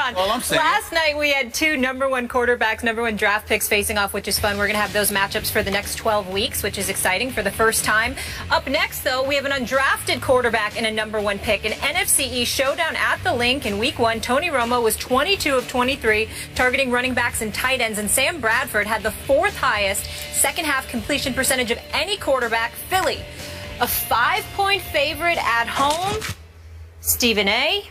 on. Well, I'm saying. Last night we had two #1 quarterbacks, #1 draft picks facing off, which is fun. We're going to have those matchups for the next 12 weeks, which is exciting for the first time. Up next, though, we have an undrafted quarterback and a #1 pick. An NFC East showdown at the Link in Week 1. Tony Romo was 22 of 23, targeting running backs and tight ends, and Sam Bradford had the 4th highest second-half completion percentage of any quarterback. Philly, a 5-point favorite at home. Stephen A.,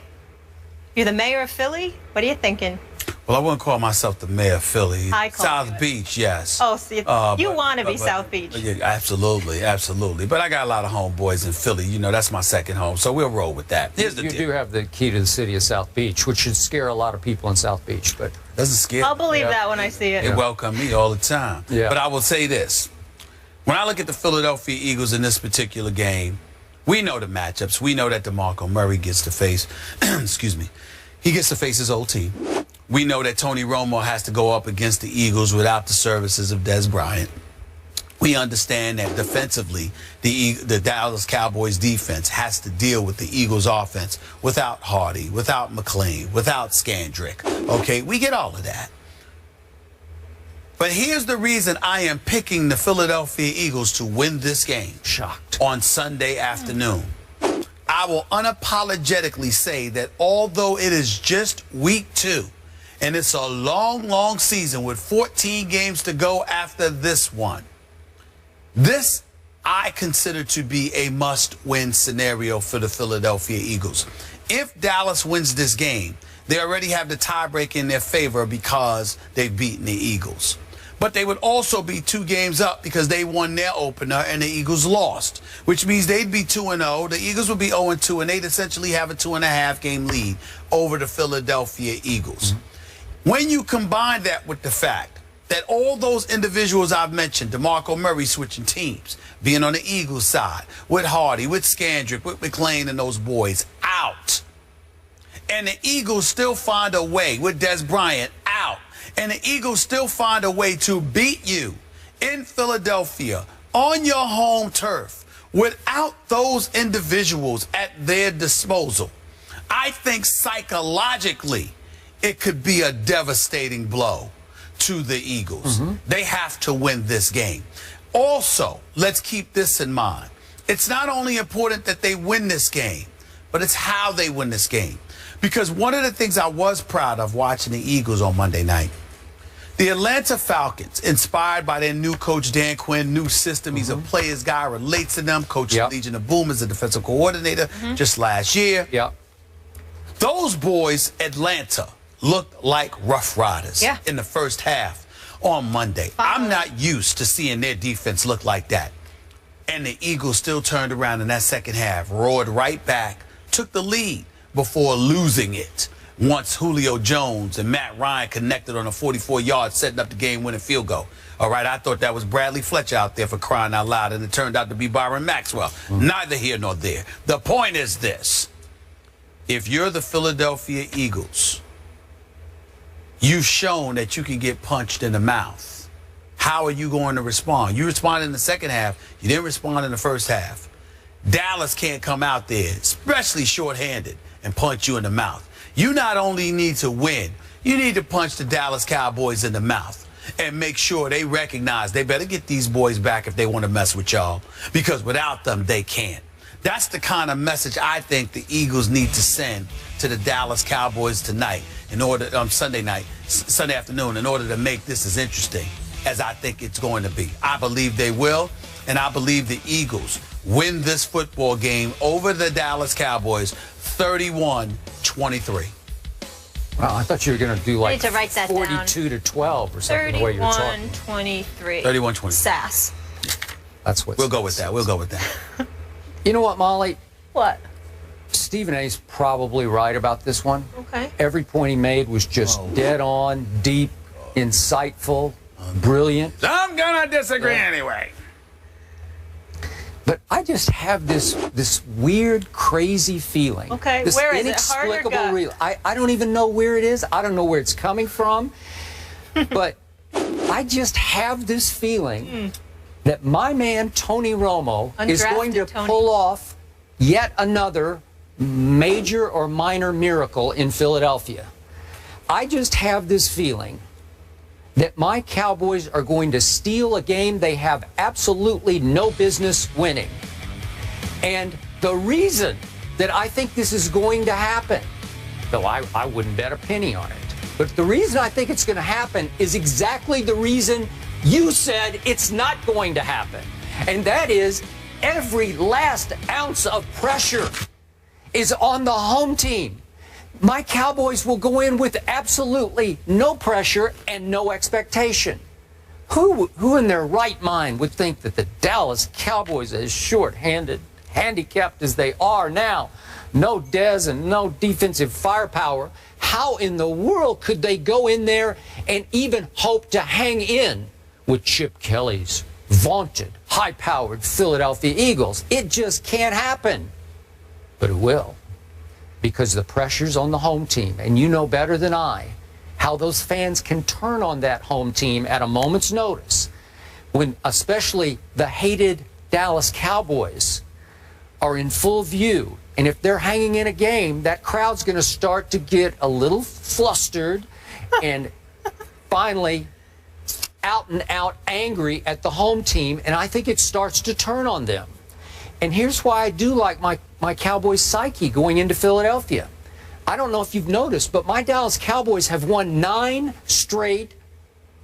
you're the mayor of Philly. What are you thinking? Well, I wouldn't call myself the mayor of Philly. South Beach, yes. Oh, so you want to be South Beach. Yeah, absolutely, absolutely. But I got a lot of homeboys in Philly. You know, that's my second home, so we'll roll with that. Here's the deal. You do have the key to the city of South Beach, which should scare a lot of people in South Beach. But doesn't scare. I'll believe that when I see it. They welcome me all the time. Yeah. But I will say this. When I look at the Philadelphia Eagles in this particular game, we know the matchups. We know that DeMarco Murray gets to face, excuse me, he gets to face his old team. We know that Tony Romo has to go up against the Eagles without the services of Des Bryant. We understand that defensively, the Dallas Cowboys defense has to deal with the Eagles offense without Hardy, without McLean, without Scandrick. Okay, we get all of that. But here's the reason I am picking the Philadelphia Eagles to win this game. Shocked. On Sunday afternoon. I will unapologetically say that although it is just week 2, and it's a long, long season with 14 games to go after this one, this I consider to be a must-win scenario for the Philadelphia Eagles. If Dallas wins this game, they already have the tiebreak in their favor because they've beaten the Eagles. But they would also be 2 games up because they won their opener and the Eagles lost, which means they'd be 2-0. The Eagles would be 0-2, and they'd essentially have a 2.5-game lead over the Philadelphia Eagles. When you combine that with the fact that all those individuals I've mentioned, DeMarco Murray switching teams, being on the Eagles side, with Hardy, with Scandrick, with McLean and those boys out, and the Eagles still find a way, with Des Bryant out, and the Eagles still find a way to beat you in Philadelphia on your home turf without those individuals at their disposal, I think psychologically it could be a devastating blow to the Eagles. They have to win this game. Also, let's keep this in mind. It's not only important that they win this game, but it's how they win this game. Because one of the things I was proud of watching the Eagles on Monday night, the Atlanta Falcons, inspired by their new coach, Dan Quinn, new system. He's a player's guy, relates to them. Coach Legion of Boom is a defensive coordinator just last year. Those boys, Atlanta, looked like Rough Riders in the first half on Monday. I'm not used to seeing their defense look like that. And the Eagles still turned around in that second half, roared right back, took the lead before losing it once Julio Jones and Matt Ryan connected on a 44-yard, setting up the game-winning field goal. All right, I thought that was Bradley Fletcher out there for crying out loud, and it turned out to be Byron Maxwell. Neither here nor there. The point is this. If you're the Philadelphia Eagles, you've shown that you can get punched in the mouth. How are you going to respond? You responded in the second half. You didn't respond in the first half. Dallas can't come out there, especially shorthanded, and punch you in the mouth. You not only need to win, you need to punch the Dallas Cowboys in the mouth and make sure they recognize they better get these boys back if they want to mess with y'all, because without them, they can't. That's the kind of message I think the Eagles need to send to the Dallas Cowboys tonight, in order, Sunday afternoon, in order to make this as interesting as I think it's going to be. I believe they will, and I believe the Eagles win this football game over the Dallas Cowboys 31-23. Wow, I thought you were going to do like 42-12 or something. The way you're talking. 31-23. 31-23. Sass. That's what. We'll go with that. We'll go with that. You know what, Molly? What? Stephen A's probably right about this one. Okay. Every point he made was just dead on, deep, insightful, brilliant. I'm gonna disagree anyway. But I just have this weird, crazy feeling. Okay, this where is it? Heart or gut? I don't even know where it is. I don't know where it's coming from. But I just have this feeling that my man Tony Romo is going to pull off yet another major or minor miracle in Philadelphia. I just have this feeling that my Cowboys are going to steal a game they have absolutely no business winning. And the reason that I think this is going to happen, though I wouldn't bet a penny on it, but the reason I think it's going to happen is exactly the reason you said it's not going to happen. And that is every last ounce of pressure is on the home team. My Cowboys will go in with absolutely no pressure and no expectation. Who in their right mind would think that the Dallas Cowboys, as short-handed, handicapped as they are now, no Dez and no defensive firepower, how in the world could they go in there and even hope to hang in with Chip Kelly's vaunted, high-powered Philadelphia Eagles? It just can't happen. But it will, because the pressure's on the home team. And you know better than I how those fans can turn on that home team at a moment's notice, when especially the hated Dallas Cowboys are in full view. And if they're hanging in a game, that crowd's going to start to get a little flustered and finally out and out angry at the home team. And I think it starts to turn on them. And here's why I do like my Cowboys psyche going into Philadelphia. I don't know if you've noticed, but my Dallas Cowboys have won 9 straight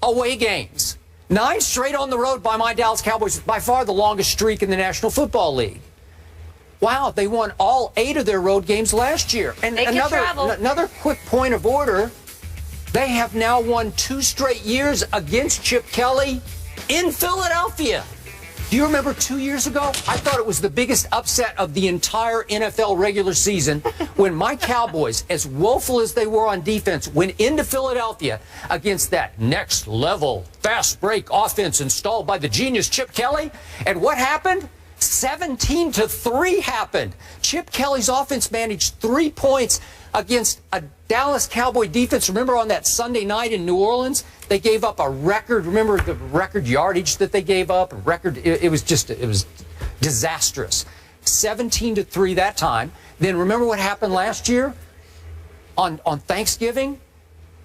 away games. 9 straight on the road by my Dallas Cowboys, by far the longest streak in the National Football League. Wow, they won all 8 of their road games last year. And another quick point of order, they have now won 2 straight years against Chip Kelly in Philadelphia. Do you remember 2 years ago? I thought it was the biggest upset of the entire NFL regular season when my Cowboys, as woeful as they were on defense, went into Philadelphia against that next level fast break offense installed by the genius Chip Kelly. And what happened? 17-3 happened. Chip Kelly's offense managed 3 points against a Dallas Cowboy defense. Remember on that Sunday night in New Orleans, they gave up a record. Remember the record yardage that they gave up? It was disastrous. 17-3 that time. Then remember what happened last year on Thanksgiving?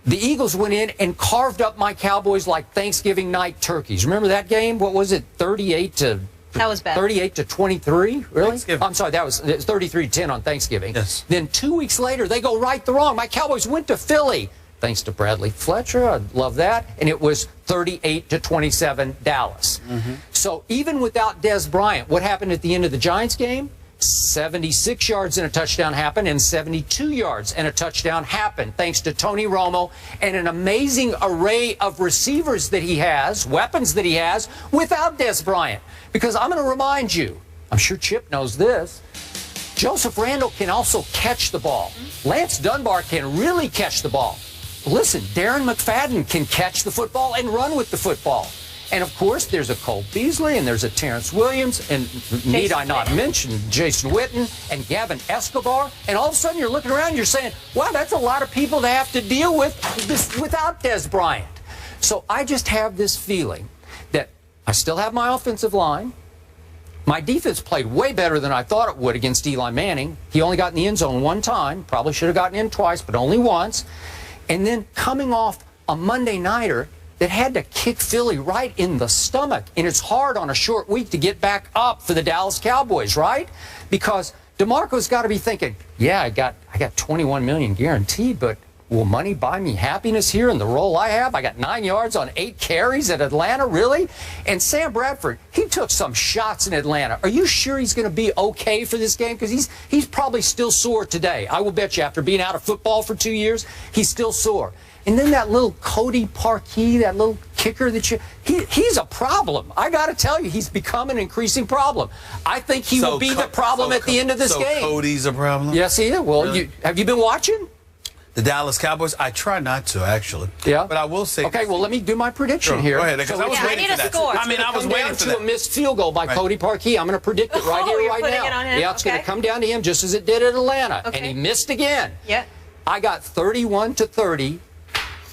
The Eagles went in and carved up my Cowboys like Thanksgiving night turkeys. Remember that game? What was it? 38-23, really? I'm sorry, it was 33-10 on Thanksgiving. Yes. Then 2 weeks later, they go right the wrong. My Cowboys went to Philly, thanks to Bradley Fletcher. I love that. And it was 38-27 Dallas. So even without Dez Bryant, what happened at the end of the Giants game? 76 yards and a touchdown happened, and 72 yards and a touchdown happened, thanks to Tony Romo and an amazing array of receivers that he has, weapons that he has, without Dez Bryant. Because I'm going to remind you, I'm sure Chip knows this, Joseph Randle can also catch the ball. Lance Dunbar can really catch the ball. Listen, Darren McFadden can catch the football and run with the football. And, of course, there's a Cole Beasley, and there's a Terrence Williams, and need I not mention Jason Witten and Gavin Escobar. And all of a sudden you're looking around and you're saying, wow, that's a lot of people to have to deal with this without Dez Bryant. So I just have this feeling that I still have my offensive line. My defense played way better than I thought it would against Eli Manning. He only got in the end zone 1 time. Probably should have gotten in twice, but only once. And then coming off a Monday nighter that had to kick Philly right in the stomach. And it's hard on a short week to get back up for the Dallas Cowboys, right? Because DeMarco's got to be thinking, yeah, I got $21 million guaranteed, but will money buy me happiness here in the role I have? I got 9 yards on 8 carries at Atlanta, really? And Sam Bradford, he took some shots in Atlanta. Are you sure he's going to be okay for this game? Because he's probably still sore today. I will bet you after being out of football for 2 years, he's still sore. And then that little Cody Parkey, that little kicker that he's a problem. I got to tell you, he's become an increasing problem. I think he will be the problem at the end of this game. So Cody's a problem? Yes, he is. Well, really? Have you been watching? The Dallas Cowboys? I try not to, actually. Yeah. But I will say. Okay, well, let me do my prediction here. Go ahead, because I was waiting for that. I was waiting for that. To a missed field goal by Cody Parkey. I'm going to predict it right here, right now. Yeah, it's going to come down to him just as it did at Atlanta. And he missed again. Yeah. I got 31-30.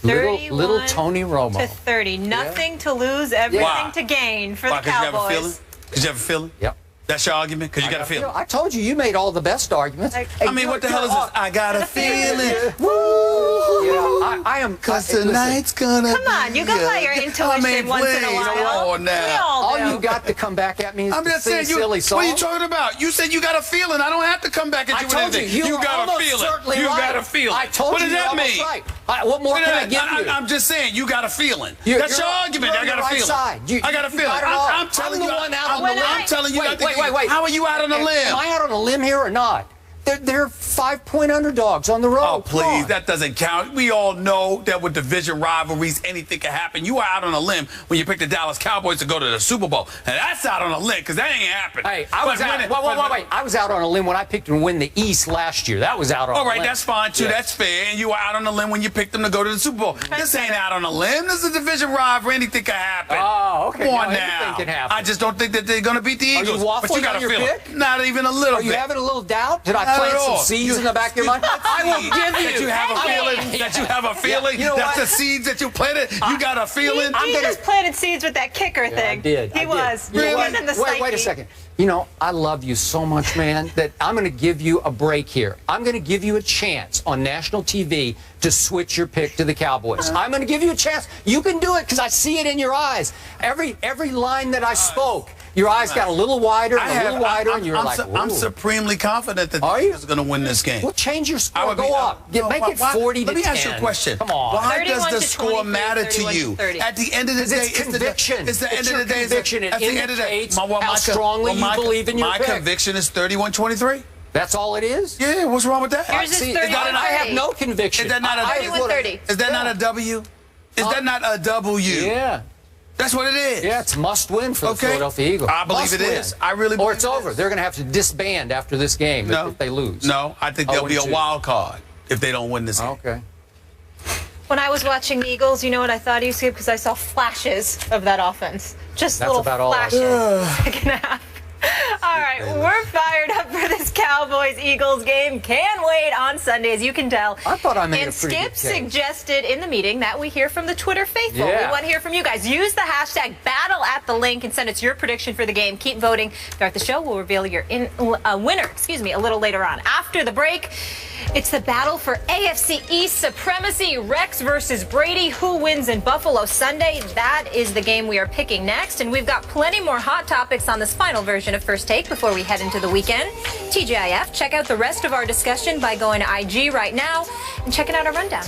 Little Tony Romo. 30. Nothing to lose, everything to gain for the Cowboys. Because you have a feeling? Yep. That's your argument? Because you got a feeling? I told you made all the best arguments. I mean, what the hell is this? I got a feeling. Woo! Yeah, I am. Because tonight's gonna. Come on, you gotta let your intuition once in a while. Come on now. We all do. All you got to come back at me is I'm to just sing saying, silly songs. what are you talking about? You said you got a feeling. I don't have to come back at you with anything. You got a feeling. You got a feeling. I told what you does that mean? Right. What more can I give you? I'm just saying, you got a feeling. That's your argument. I got a feeling. I got a feeling. I'm telling you. I'm telling you. Wait. How are you out on a limb? Am I out on a limb here or not? They're 5-point underdogs on the road. Oh, please, that doesn't count. We all know that with division rivalries, anything can happen. You are out on a limb when you pick the Dallas Cowboys to go to the Super Bowl. And that's out on a limb because that ain't happening. Hey, I was out. Wait. I was out on a limb when I picked them to win the East last year. That was out on a limb. All right, that's fine, too. Yeah. That's fair. And you were out on a limb when you picked them to go to the Super Bowl. This ain't out on a limb. This is a division rivalry. Anything can happen. Oh, okay. Come on now. Anything can happen. I just don't think that they're going to beat the Eagles. Are you waffling but you got on your a feeling. pick? Not even a little bit. Are you having a little doubt? Did I Not plant at some all. seeds in the back of your mind? I will give you. That you have a feeling. That you have a feeling. You know That's what? the seeds that you planted. You got a feeling. He just planted seeds with that kicker thing. I did. He was. Really? In the Wait a second. You know, I love you so much, man, that I'm going to give you a break here. I'm going to give you a chance on national TV to switch your pick to the Cowboys. I'm going to give you a chance. You can do it because I see it in your eyes. Every line that I spoke, your eyes got a little wider and a little wider, and you're like, I'm supremely confident that the Eagles are going to win this game. Well, change your score. Go up. Make it 40 to 10. Let me ask you a question. Come on. Why does the score matter to you? At the end of the day, it's conviction. It's the end of the day. Conviction. It indicates how strongly you believe in your pick. My conviction is 31-23. That's all it is? Yeah, what's wrong with that? Yours is 31-30. I have no conviction. Is that not a 31-30. Is that not a W? Is that not a W? Yeah. That's what it is. Yeah, it's must win for the Philadelphia Eagles. I believe it is. I really believe Or it's over. They're going to have to disband after this game if they lose. No, I think there'll be a wild card if they don't win this game. Okay. When I was watching the Eagles, you know what I thought, you see, because I saw flashes of that offense. Just That's little about all I flashes. Second half. All right, we're fired up for this Cowboys-Eagles game. Can't wait on Sunday, as you can tell. I thought I made and a pretty Skip good case. suggested in the meeting that we hear from the Twitter faithful. Yeah. We want to hear from you guys. Use the hashtag battle at the link and send us your prediction for the game. Keep voting throughout the show. We'll reveal your winner, a little later on. After the break, it's the battle for AFC East supremacy. Rex versus Brady. Who wins in Buffalo Sunday? That is the game we are picking next. And we've got plenty more hot topics on this final version of First Take before we head into the weekend. TGIF, check out the rest of our discussion by going to IG right now and checking out our rundown.